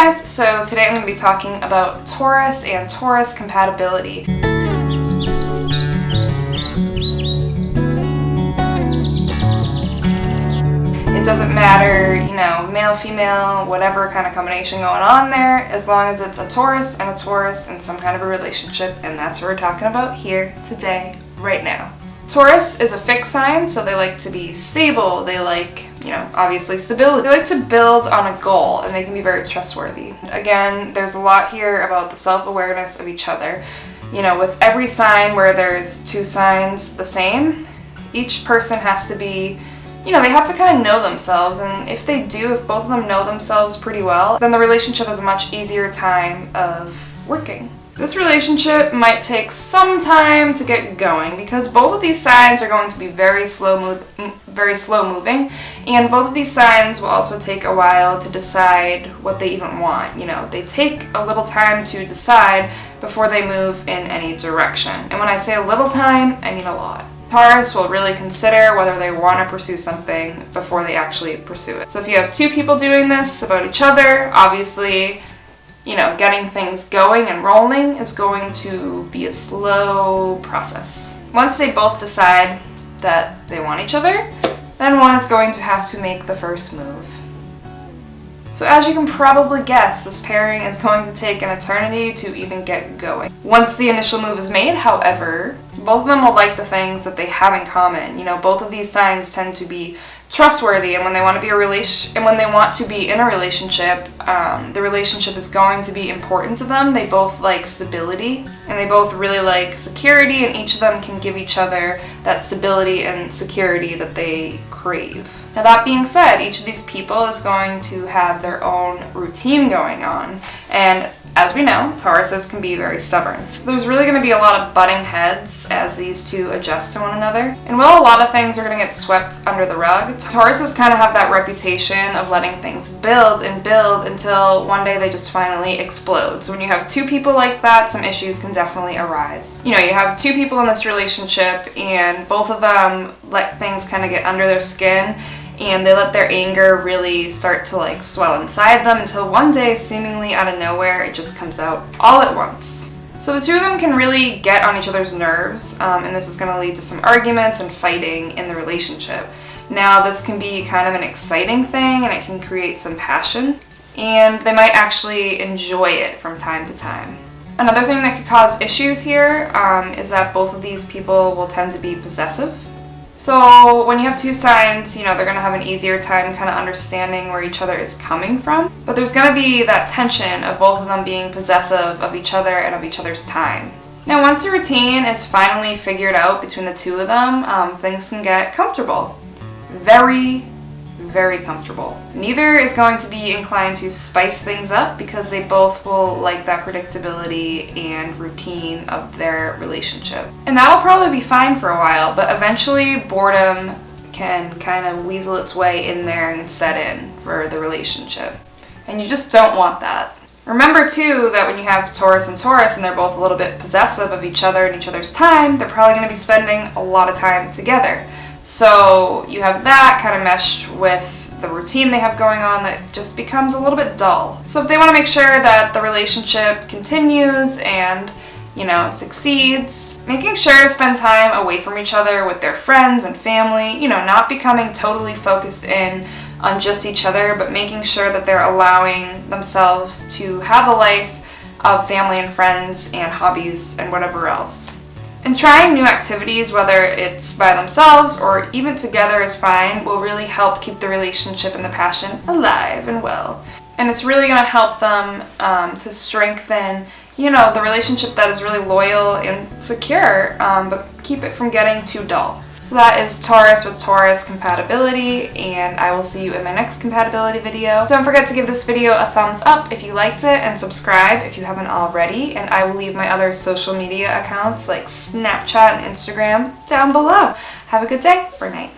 guys, so today I'm going to be talking about Taurus and Taurus compatibility. It doesn't matter, male, female, whatever kind of combination going on there, as long as it's a Taurus and some kind of a relationship, and that's what we're talking about here today, right now. Taurus is a fixed sign, so they like to be stable, they like, obviously stability. They like to build on a goal, and they can be very trustworthy. Again, there's a lot here about the self-awareness of each other. With every sign where there's two signs the same, each person has to be, they have to kind of know themselves, and if both of them know themselves pretty well, then the relationship has a much easier time of working. This relationship might take some time to get going because both of these signs are going to be very slow moving, and both of these signs will also take a while to decide what they even want. They take a little time to decide before they move in any direction. And when I say a little time, I mean a lot. Taurus will really consider whether they want to pursue something before they actually pursue it. So if you have two people doing this about each other, obviously, getting things going and rolling is going to be a slow process. Once they both decide that they want each other, then one is going to have to make the first move. So as you can probably guess, this pairing is going to take an eternity to even get going. Once the initial move is made, however, both of them will like the things that they have in common. Both of these signs tend to be trustworthy, and when they want to be in a relationship, the relationship is going to be important to them. They both like stability, and they both really like security, and each of them can give each other that stability and security that they crave. Now that being said, each of these people is going to have their own routine going on, and as we know, Tauruses can be very stubborn. So there's really going to be a lot of butting heads as these two adjust to one another. And while a lot of things are going to get swept under the rug, Tauruses kind of have that reputation of letting things build until one day they just finally explode. So when you have two people like that, some issues can definitely arise. You have two people in this relationship, and both of them let things kind of get under their skin, and they let their anger really start to swell inside them until one day, seemingly out of nowhere, it just comes out all at once. So the two of them can really get on each other's nerves, and this is going to lead to some arguments and fighting in the relationship. Now this can be kind of an exciting thing, and it can create some passion, and they might actually enjoy it from time to time. Another thing that could cause issues here is that both of these people will tend to be possessive. So when you have two signs, they're going to have an easier time kind of understanding where each other is coming from. But there's going to be that tension of both of them being possessive of each other and of each other's time. Now once a routine is finally figured out between the two of them, things can get comfortable. Very, very comfortable. Neither is going to be inclined to spice things up because they both will like that predictability and routine of their relationship. And that'll probably be fine for a while, but eventually boredom can kind of weasel its way in there and set in for the relationship. And you just don't want that. Remember too that when you have Taurus and they're both a little bit possessive of each other and each other's time, they're probably going to be spending a lot of time together. So you have that kind of meshed with the routine they have going on that just becomes a little bit dull. So if they want to make sure that the relationship continues and, succeeds, making sure to spend time away from each other with their friends and family, not becoming totally focused in on just each other, but making sure that they're allowing themselves to have a life of family and friends and hobbies and whatever else. And trying new activities, whether it's by themselves or even together is fine, will really help keep the relationship and the passion alive and well. And it's really going to help them to strengthen, the relationship that is really loyal and secure, but keep it from getting too dull. So that is Taurus with Taurus compatibility, and I will see you in my next compatibility video. Don't forget to give this video a thumbs up if you liked it, and subscribe if you haven't already, and I will leave my other social media accounts like Snapchat and Instagram down below. Have a good day or night.